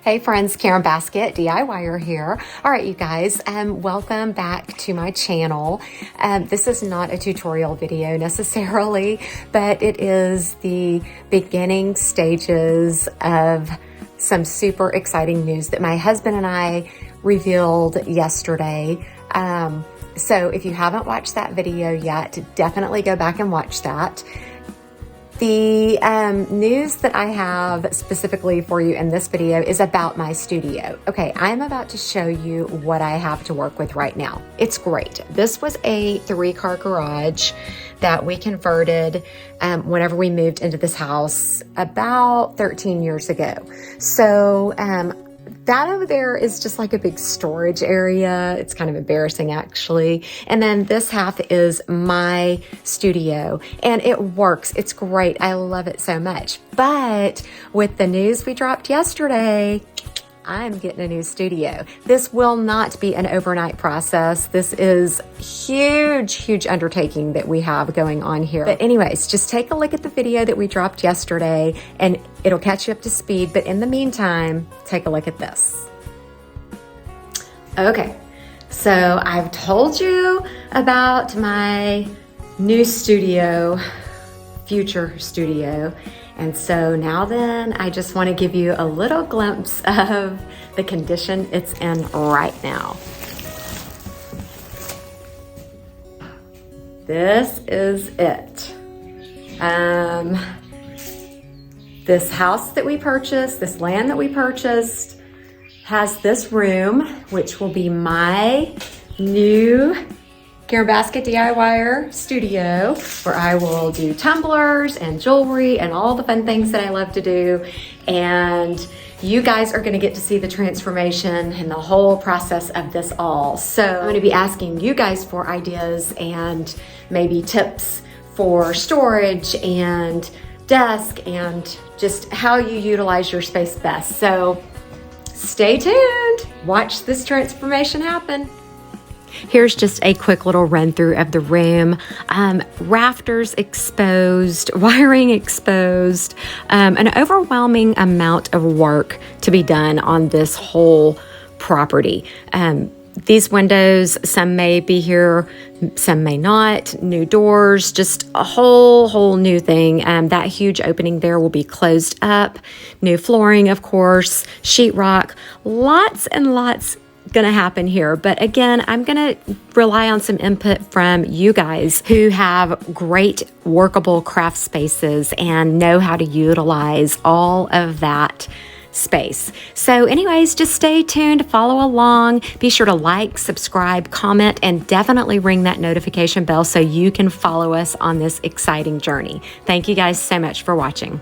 Hey friends, Karen Basket, DIYer here. All right, you guys, welcome back to my channel. This is not a tutorial video necessarily, but it is the beginning stages of some super exciting news that my husband and I revealed yesterday. So if you haven't watched that video yet, definitely go back and watch that. The news that I have specifically for you in this video is about my studio. Okay, I'm about to show you what I have to work with right now. It's great. This was a 3-car garage that we converted whenever we moved into this house about 13 years ago. So that over there is just like a big storage area. It's kind of embarrassing actually. And then this half is my studio and it works. It's great. I love it so much. But with the news we dropped yesterday, I'm getting a new studio. This will not be an overnight process. This is huge undertaking that we have going on here. But anyways, just take a look at the video that we dropped yesterday and it'll catch you up to speed. But in the meantime, take a look at this. Okay, so I've told you about my new studio, future studio. And so now then, I just want to give you a little glimpse of the condition it's in right now. This is it. This house that we purchased, this land that we purchased, has this room, which will be my new Karen Basket DIYer studio, where I will do tumblers and jewelry and all the fun things that I love to do. And you guys are gonna get to see the transformation and the whole process of this all. So I'm gonna be asking you guys for ideas and maybe tips for storage and desk and just how you utilize your space best. So stay tuned, watch this transformation happen. Here's just a quick little run through of the room. Rafters exposed, wiring exposed, an overwhelming amount of work to be done on this whole property. These windows, some may be here, some may not. New doors, just a whole new thing. That huge opening there will be closed up. New flooring, of course, sheetrock, lots and lots gonna happen here. But again, I'm gonna rely on some input from you guys who have great workable craft spaces and know how to utilize all of that space. So anyways, just stay tuned, follow along, be sure to like, subscribe, comment, and definitely ring that notification bell so you can follow us on this exciting journey. Thank you guys so much for watching.